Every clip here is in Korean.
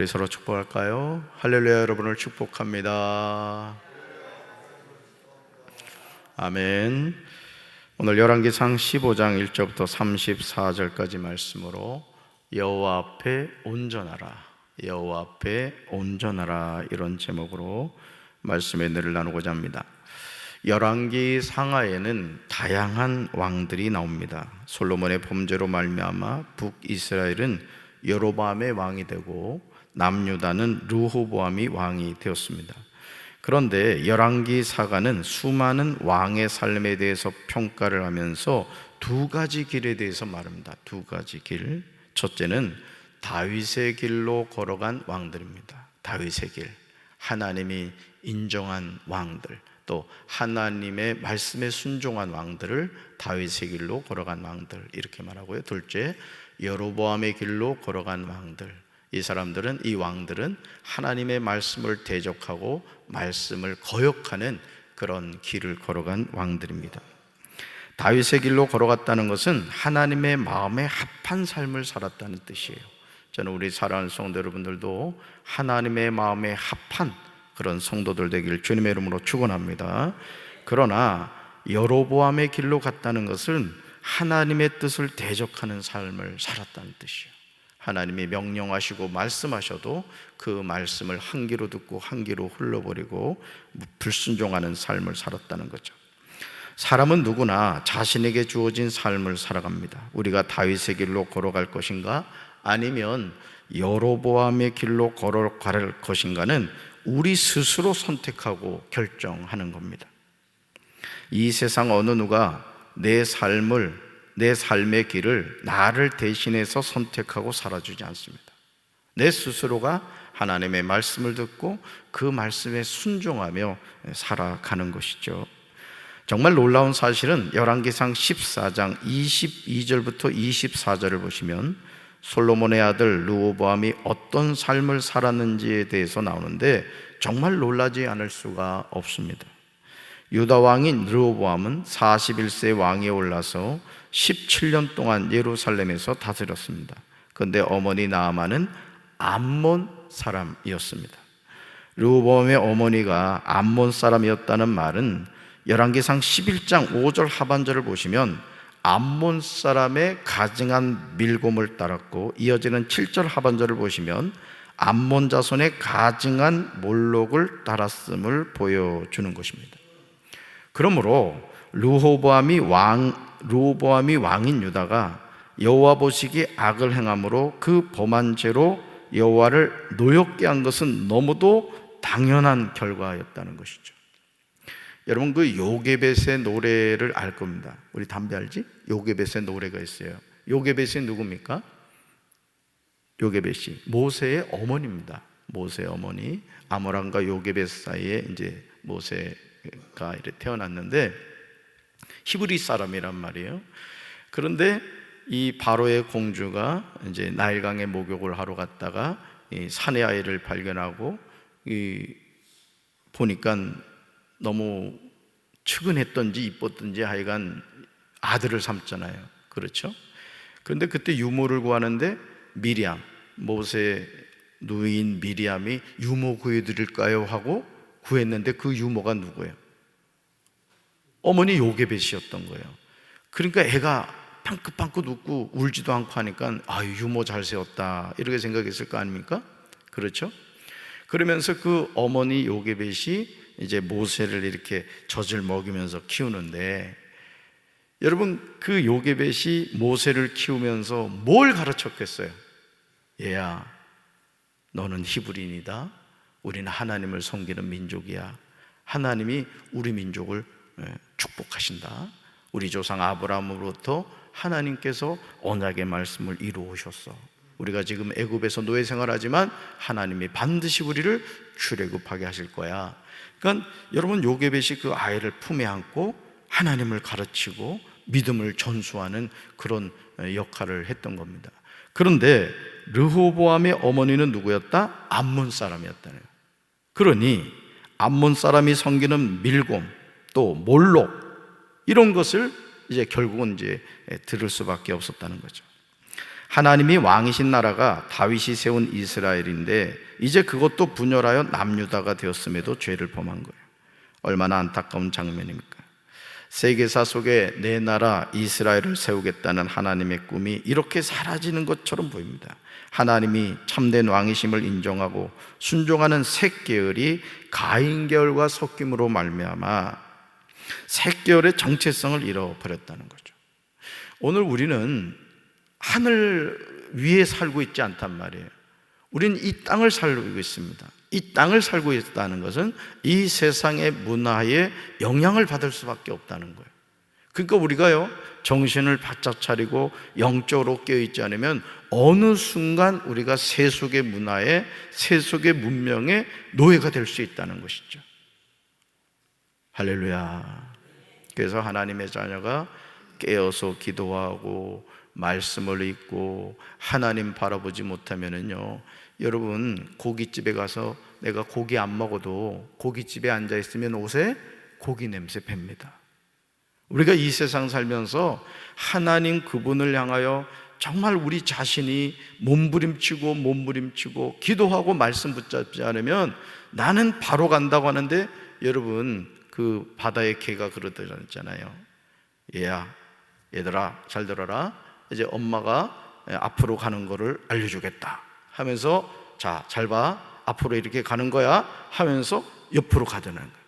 우리 서로 축복할까요? 할렐루야. 여러분을 축복합니다. 아멘. 오늘 열왕기상 15장 1절부터 34절까지 말씀으로 여호와 앞에 온전하라, 여호와 앞에 온전하라, 이런 제목으로 말씀의 은혜를 나누고자 합니다. 열왕기 상하에는 다양한 왕들이 나옵니다. 솔로몬의 범죄로 말미암아 북이스라엘은 여로보암의 왕이 되고 남유다는 르호보암이 왕이 되었습니다. 그런데 열왕기 사가는 수많은 왕의 삶에 대해서 평가를 하면서 두 가지 길에 대해서 말합니다. 두 가지 길. 첫째는 다윗의 길로 걸어간 왕들입니다. 다윗의 길, 하나님이 인정한 왕들, 또 하나님의 말씀에 순종한 왕들을 다윗의 길로 걸어간 왕들, 이렇게 말하고요. 둘째, 여로보암의 길로 걸어간 왕들. 이 사람들은, 이 왕들은 하나님의 말씀을 대적하고 말씀을 거역하는 그런 길을 걸어간 왕들입니다. 다윗의 길로 걸어갔다는 것은 하나님의 마음에 합한 삶을 살았다는 뜻이에요. 저는 우리 사랑하는 성도 여러분들도 하나님의 마음에 합한 그런 성도들 되길 주님의 이름으로 축원합니다. 그러나 여로보암의 길로 갔다는 것은 하나님의 뜻을 대적하는 삶을 살았다는 뜻이에요. 하나님이 명령하시고 말씀하셔도 그 말씀을 한 귀로 듣고 한 귀로 흘러버리고 불순종하는 삶을 살았다는 거죠. 사람은 누구나 자신에게 주어진 삶을 살아갑니다. 우리가 다윗의 길로 걸어갈 것인가, 아니면 여로보암의 길로 걸어갈 것인가는 우리 스스로 선택하고 결정하는 겁니다. 이 세상 어느 누가 내 삶의 길을 나를 대신해서 선택하고 살아주지 않습니다. 내 스스로가 하나님의 말씀을 듣고 그 말씀에 순종하며 살아가는 것이죠. 정말 놀라운 사실은 열왕기상 14장 22절부터 24절을 보시면 솔로몬의 아들 르호보암이 어떤 삶을 살았는지에 대해서 나오는데 정말 놀라지 않을 수가 없습니다. 유다 왕인 르호보암은 41세 왕위에 올라서 17년 동안 예루살렘에서 다스렸습니다. 그런데 어머니 나아만은 암몬 사람이었습니다. 르호보암의 어머니가 암몬 사람이었다는 말은 열왕기상 11장 5절 하반절을 보시면 암몬 사람의 가증한 밀곰을 따랐고, 이어지는 7절 하반절을 보시면 암몬 자손의 가증한 몰록을 따랐음을 보여주는 것입니다. 그러므로 르호보암이 왕인 유다가 여호와 보시기에 악을 행함으로 그 범한 죄로 여호와를 노엽게 한 것은 너무도 당연한 결과였다는 것이죠. 여러분, 그 요게벳의 노래를 알 겁니다. 우리 담배 알지? 요게벳의 노래가 있어요. 요게벳이 누굽니까? 요게벳이 모세의 어머니입니다. 모세의 어머니. 아므람과 요게벳 사이에 이제 모세가 이렇게 태어났는데 히브리 사람이란 말이에요. 그런데 이 바로의 공주가 이제 나일강에 목욕을 하러 갔다가 이 사내 아이를 발견하고 보니까 너무 측은했던지 이뻤던지 하여간 아들을 삼잖아요. 그렇죠? 그런데 그때 유모를 구하는데 미리암, 모세 누이인 미리암이 유모 구해드릴까요? 하고 구했는데 그 유모가 누구예요? 어머니 요게벳이었던 거예요. 그러니까 애가 빵긋빵긋 웃고 울지도 않고 하니까 유모 잘 세웠다, 이렇게 생각했을 거 아닙니까? 그렇죠? 그러면서 그 어머니 요게벳이 이제 모세를 이렇게 젖을 먹이면서 키우는데, 여러분, 그 요게벳이 모세를 키우면서 뭘 가르쳤겠어요? 얘야, 너는 히브리인이다. 우리는 하나님을 섬기는 민족이야. 하나님이 우리 민족을 축복하신다. 우리 조상 아브라함으로부터 하나님께서 언약의 말씀을 이루오셨어. 우리가 지금 애굽에서 노예 생활하지만 하나님이 반드시 우리를 출애굽하게 하실 거야. 그러니까 여러분, 요게벳이 그 아이를 품에 안고 하나님을 가르치고 믿음을 전수하는 그런 역할을 했던 겁니다. 그런데 르호보암의 어머니는 누구였다? 암몬 사람이었다네요. 그러니 암몬 사람이 섬기는 밀곰, 또 몰록, 이런 것을 이제 결국은 이제 들을 수밖에 없었다는 거죠. 하나님이 왕이신 나라가 다윗이 세운 이스라엘인데 이제 그것도 분열하여 남유다가 되었음에도 죄를 범한 거예요. 얼마나 안타까운 장면입니까? 세계사 속에 내 나라 이스라엘을 세우겠다는 하나님의 꿈이 이렇게 사라지는 것처럼 보입니다. 하나님이 참된 왕이심을 인정하고 순종하는 셋 계열이 가인 계열과 섞임으로 말미암아 셋 계열의 정체성을 잃어버렸다는 거죠. 오늘 우리는 하늘 위에 살고 있지 않단 말이에요. 우리는 이 땅을 살고 있습니다. 이 땅을 살고 있다는 것은 이 세상의 문화에 영향을 받을 수밖에 없다는 거예요. 그러니까 우리가요, 정신을 바짝 차리고 영적으로 깨어있지 않으면 어느 순간 우리가 세속의 문화에, 세속의 문명의 노예가 될 수 있다는 것이죠. 할렐루야. 그래서 하나님의 자녀가 깨어서 기도하고 말씀을 읽고 하나님 바라보지 못하면은요, 여러분 고깃집에 가서 내가 고기 안 먹어도 고깃집에 앉아 있으면 옷에 고기 냄새 팹니다. 우리가 이 세상 살면서 하나님 그분을 향하여 정말 우리 자신이 몸부림치고 기도하고 말씀 붙잡지 않으면 나는 바로 간다고 하는데, 여러분 그 바다의 개가 그러더랬잖아요. 얘들아 잘 들어라, 이제 엄마가 앞으로 가는 거를 알려주겠다 하면서, 자, 잘 봐, 앞으로 이렇게 가는 거야 하면서 옆으로 가더라는 거예요.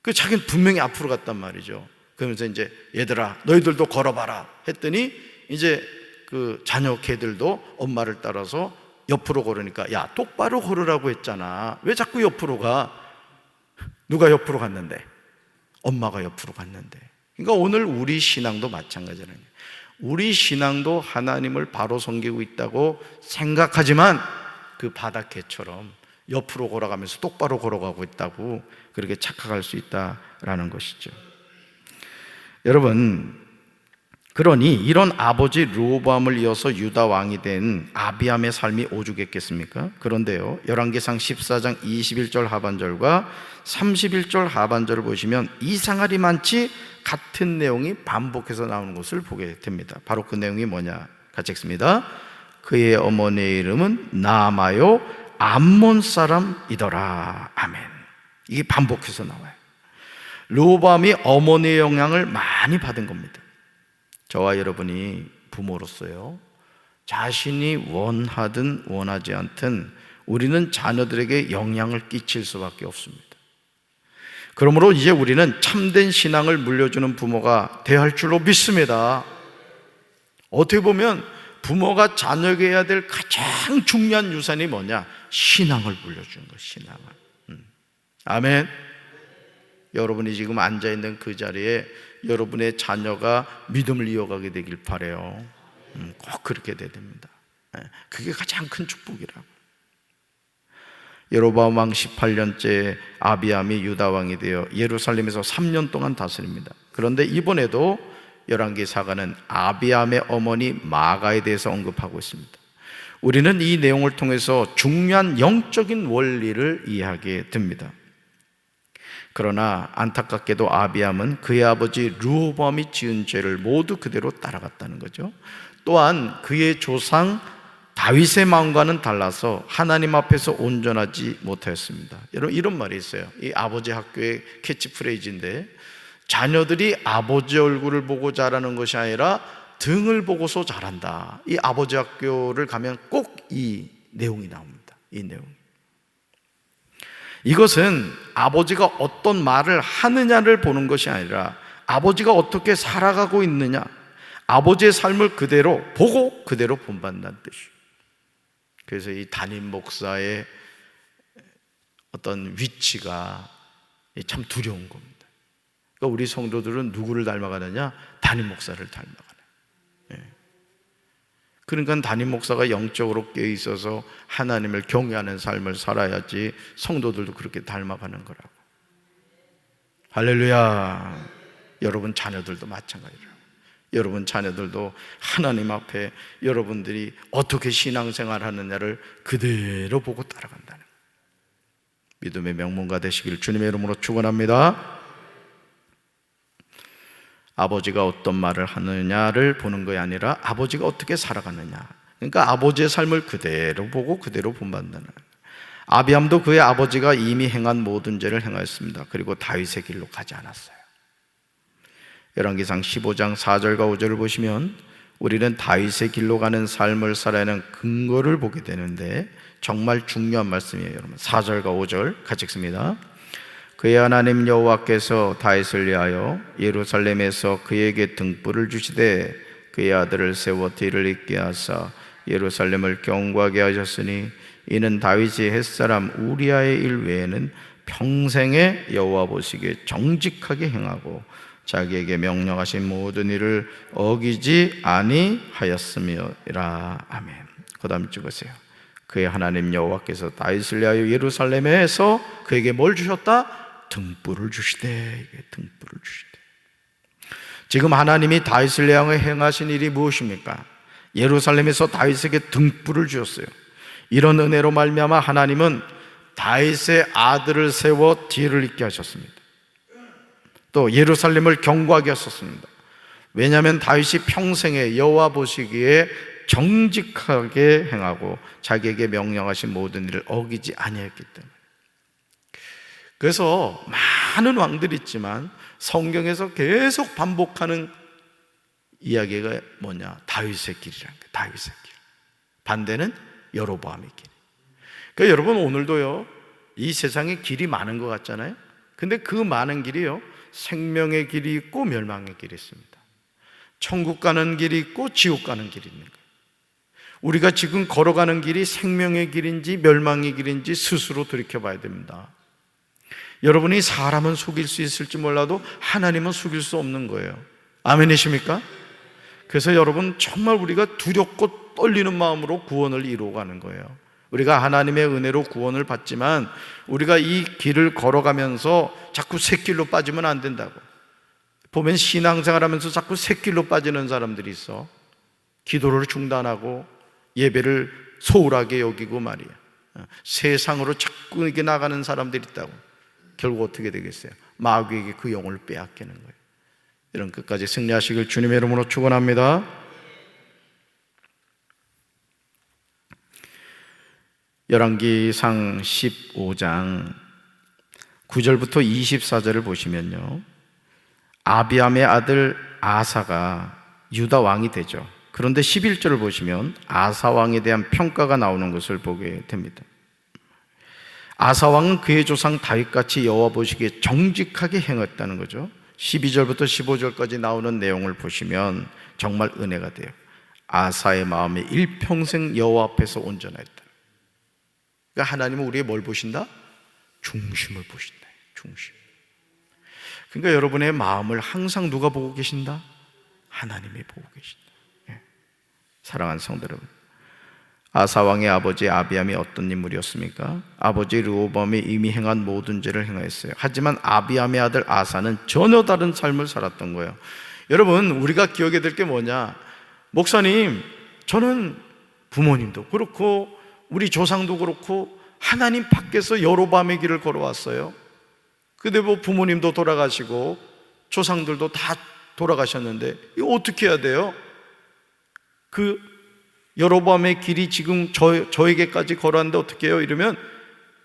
그 자기는 분명히 앞으로 갔단 말이죠. 그러면서 이제 얘들아 너희들도 걸어봐라 했더니 이제 그 자녀 개들도 엄마를 따라서 옆으로 걸으니까, 야, 똑바로 걸으라고 했잖아, 왜 자꾸 옆으로 가? 누가 옆으로 갔는데? 엄마가 옆으로 갔는데. 그러니까 오늘 우리 신앙도 마찬가지라는 거예요. 우리 신앙도 하나님을 바로 섬기고 있다고 생각하지만 그 바닷개처럼 옆으로 걸어가면서 똑바로 걸어가고 있다고 그렇게 착각할 수 있다라는 것이죠. 여러분, 그러니 이런 아버지 르호보암을 이어서 유다 왕이 된 아비암의 삶이 오죽했겠습니까? 그런데요, 열왕기상 14장 21절 하반절과 31절 하반절을 보시면 이상하리 많지 같은 내용이 반복해서 나오는 것을 보게 됩니다. 바로 그 내용이 뭐냐? 같이 읽습니다. 그의 어머니의 이름은 나아마요 암몬 사람이더라. 아멘. 이게 반복해서 나와요. 르호보암이 어머니의 영향을 많이 받은 겁니다. 저와 여러분이 부모로서요, 자신이 원하든 원하지 않든 우리는 자녀들에게 영향을 끼칠 수밖에 없습니다. 그러므로 이제 우리는 참된 신앙을 물려주는 부모가 되어야 할 줄로 믿습니다. 어떻게 보면 부모가 자녀에게 해야 될 가장 중요한 유산이 뭐냐? 신앙을 물려주는 것, 신앙을. 아멘. 여러분이 지금 앉아있는 그 자리에 여러분의 자녀가 믿음을 이어가게 되길 바라요. 꼭 그렇게 돼야 됩니다. 그게 가장 큰 축복이라고. 여로보암 왕 18년째 아비암이 유다 왕이 되어 예루살렘에서 3년 동안 다스립니다. 그런데 이번에도 열왕기사가는 아비암의 어머니 마가에 대해서 언급하고 있습니다. 우리는 이 내용을 통해서 중요한 영적인 원리를 이해하게 됩니다. 그러나 안타깝게도 아비암은 그의 아버지 르호보암이 지은 죄를 모두 그대로 따라갔다는 거죠. 또한 그의 조상 다윗의 마음과는 달라서 하나님 앞에서 온전하지 못하였습니다. 여러분, 이런 말이 있어요. 이 아버지 학교의 캐치프레이즈인데, 자녀들이 아버지 얼굴을 보고 자라는 것이 아니라 등을 보고서 자란다. 이 아버지 학교를 가면 꼭 이 내용이 나옵니다. 이 내용. 이것은 아버지가 어떤 말을 하느냐를 보는 것이 아니라 아버지가 어떻게 살아가고 있느냐, 아버지의 삶을 그대로 보고 그대로 본받는다는 뜻이에요. 그래서 이 담임 목사의 어떤 위치가 참 두려운 겁니다. 그러니까 우리 성도들은 누구를 닮아가느냐? 담임 목사를 닮아가는. 그러니까 담임 목사가 영적으로 깨어 있어서 하나님을 경외하는 삶을 살아야지 성도들도 그렇게 닮아가는 거라고. 할렐루야. 여러분 자녀들도 마찬가지라고. 여러분 자녀들도 하나님 앞에 여러분들이 어떻게 신앙생활 하느냐를 그대로 보고 따라간다는 거예요. 믿음의 명문가 되시길 주님의 이름으로 축원합니다. 아버지가 어떤 말을 하느냐를 보는 것이 아니라 아버지가 어떻게 살아가느냐. 그러니까 아버지의 삶을 그대로 보고 그대로 본받는. 아비암도 그의 아버지가 이미 행한 모든 죄를 행하였습니다. 그리고 다윗의 길로 가지 않았어요. 열왕기상 15장 4절과 5절을 보시면 우리는 다윗의 길로 가는 삶을 살아야 하는 근거를 보게 되는데 정말 중요한 말씀이에요. 여러분 4절과 5절 같이 읽습니다. 그의 하나님 여호와께서 다윗을 위하여 예루살렘에서 그에게 등불을 주시되 그의 아들을 세워 뒤를 잇게 하사 예루살렘을 경고하게 하셨으니 이는 다윗이 햇사람 우리아의 일 외에는 평생에 여호와 보시기에 정직하게 행하고 자기에게 명령하신 모든 일을 어기지 아니하였음이라. 아멘. 그 다음 찍으세요. 그의 하나님 여호와께서 다윗을 위하여 예루살렘에서 그에게 뭘 주셨다? 등불을 주시되. 등불을 주시되. 지금 하나님이 다윗을 위하여 행하신 일이 무엇입니까? 예루살렘에서 다윗에게 등불을 주었어요. 이런 은혜로 말미암아 하나님은 다윗의 아들을 세워 뒤를 잇게 하셨습니다. 또 예루살렘을 경고하게 하셨습니다. 왜냐하면 다윗이 평생에 여호와 보시기에 정직하게 행하고 자기에게 명령하신 모든 일을 어기지 아니했기 때문에. 그래서 많은 왕들이 있지만 성경에서 계속 반복하는 이야기가 뭐냐? 다윗의 길이라는 거예요. 다윗의 길. 반대는 여로보암의 길. 그러니까 여러분 오늘도요, 이 세상에 길이 많은 것 같잖아요. 근데 그 많은 길이요, 생명의 길이 있고 멸망의 길이 있습니다. 천국 가는 길이 있고 지옥 가는 길이 있는 거예요. 우리가 지금 걸어가는 길이 생명의 길인지 멸망의 길인지 스스로 돌이켜봐야 됩니다. 여러분이 사람은 속일 수 있을지 몰라도 하나님은 속일 수 없는 거예요. 아멘이십니까? 그래서 여러분 정말 우리가 두렵고 떨리는 마음으로 구원을 이루어가는 거예요. 우리가 하나님의 은혜로 구원을 받지만 우리가 이 길을 걸어가면서 자꾸 샛길로 빠지면 안 된다고. 보면 신앙생활 하면서 자꾸 샛길로 빠지는 사람들이 있어. 기도를 중단하고 예배를 소홀하게 여기고 말이야. 세상으로 자꾸 이렇게 나가는 사람들이 있다고. 결국 어떻게 되겠어요? 마귀에게 그 영혼을 빼앗기는 거예요. 이런 끝까지 승리하시길 주님의 이름으로 축원합니다. 열왕기상 15장 9절부터 24절을 보시면요, 아비암의 아들 아사가 유다 왕이 되죠. 그런데 11절을 보시면 아사 왕에 대한 평가가 나오는 것을 보게 됩니다. 아사 왕은 그의 조상 다윗같이 여호와 보시기에 정직하게 행했다는 거죠. 12절부터 15절까지 나오는 내용을 보시면 정말 은혜가 돼요. 아사의 마음이 일평생 여호와 앞에서 온전하였다. 그러니까 하나님은 우리의 뭘 보신다? 중심을 보신다. 중심. 그러니까 여러분의 마음을 항상 누가 보고 계신다? 하나님이 보고 계신다. 예. 사랑하는 성도 여러분, 아사 왕의 아버지 아비암이 어떤 인물이었습니까? 아버지 르호보암이 이미 행한 모든 죄를 행하였어요. 하지만 아비암의 아들 아사는 전혀 다른 삶을 살았던 거예요. 여러분, 우리가 기억해야 될 게 뭐냐? 목사님, 저는 부모님도 그렇고 우리 조상도 그렇고 하나님 밖에서 여로보암의 길을 걸어왔어요. 근데 뭐 부모님도 돌아가시고 조상들도 다 돌아가셨는데 이거 어떻게 해야 돼요? 그 여로보암의 길이 지금 저에게까지 걸어왔는데 어떻게 해요? 이러면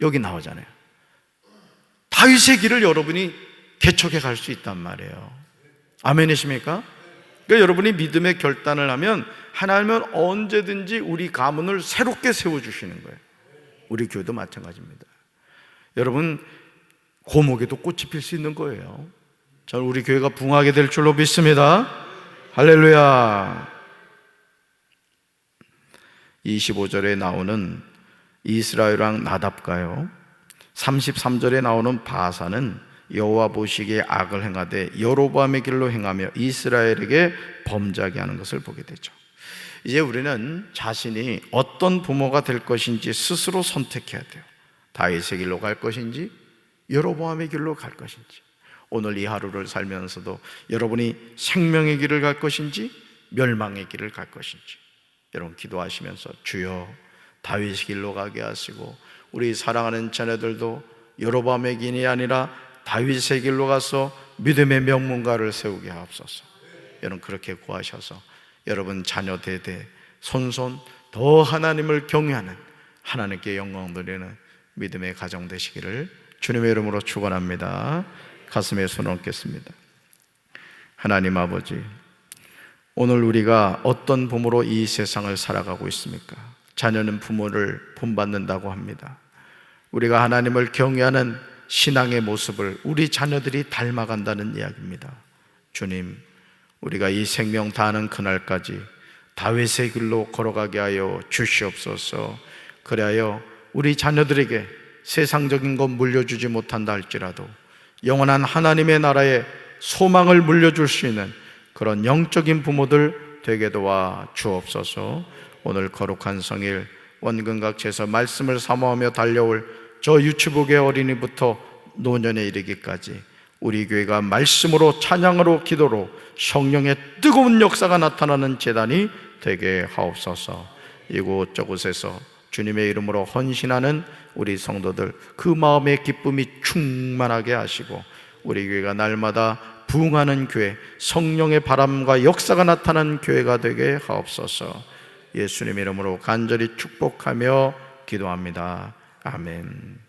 여기 나오잖아요. 다윗의 길을 여러분이 개척해 갈 수 있단 말이에요. 아멘이십니까? 그러니까 여러분이 믿음의 결단을 하면 하나님은 언제든지 우리 가문을 새롭게 세워주시는 거예요. 우리 교회도 마찬가지입니다. 여러분, 고목에도 꽃이 필 수 있는 거예요. 저는 우리 교회가 붕하게 될 줄로 믿습니다. 할렐루야. 25절에 나오는 이스라엘 왕 나답과요, 33절에 나오는 바사는 여호와 보시기에 악을 행하되 여로보암의 길로 행하며 이스라엘에게 범죄하게 하는 것을 보게 되죠. 이제 우리는 자신이 어떤 부모가 될 것인지 스스로 선택해야 돼요. 다윗의 길로 갈 것인지 여로보암의 길로 갈 것인지. 오늘 이 하루를 살면서도 여러분이 생명의 길을 갈 것인지 멸망의 길을 갈 것인지 여러분 기도하시면서 주여 다윗의 길로 가게 하시고 우리 사랑하는 자녀들도 여로보암의 길이 아니라 다윗의 길로 가서 믿음의 명문가를 세우게 하옵소서. 여러분 그렇게 구하셔서 여러분 자녀 대대 손손 더 하나님을 경외하는, 하나님께 영광 돌리는 믿음의 가정 되시기를 주님의 이름으로 축원합니다. 가슴에 손 얹겠습니다. 하나님 아버지, 오늘 우리가 어떤 부모로 이 세상을 살아가고 있습니까? 자녀는 부모를 본받는다고 합니다. 우리가 하나님을 경외하는 신앙의 모습을 우리 자녀들이 닮아간다는 이야기입니다. 주님, 우리가 이 생명 다하는 그날까지 다윗의 길로 걸어가게 하여 주시옵소서. 그리하여 우리 자녀들에게 세상적인 것 물려주지 못한다 할지라도 영원한 하나님의 나라의 소망을 물려줄 수 있는 그런 영적인 부모들 되게 도와 주옵소서. 오늘 거룩한 성일 원근각지에서 말씀을 사모하며 달려올 저 유치부계 어린이부터 노년에 이르기까지 우리 교회가 말씀으로, 찬양으로, 기도로 성령의 뜨거운 역사가 나타나는 제단이 되게 하옵소서. 이곳저곳에서 주님의 이름으로 헌신하는 우리 성도들 그 마음의 기쁨이 충만하게 하시고 우리 교회가 날마다 부흥하는 교회, 성령의 바람과 역사가 나타나는 교회가 되게 하옵소서. 예수님 이름으로 간절히 축복하며 기도합니다. 아멘.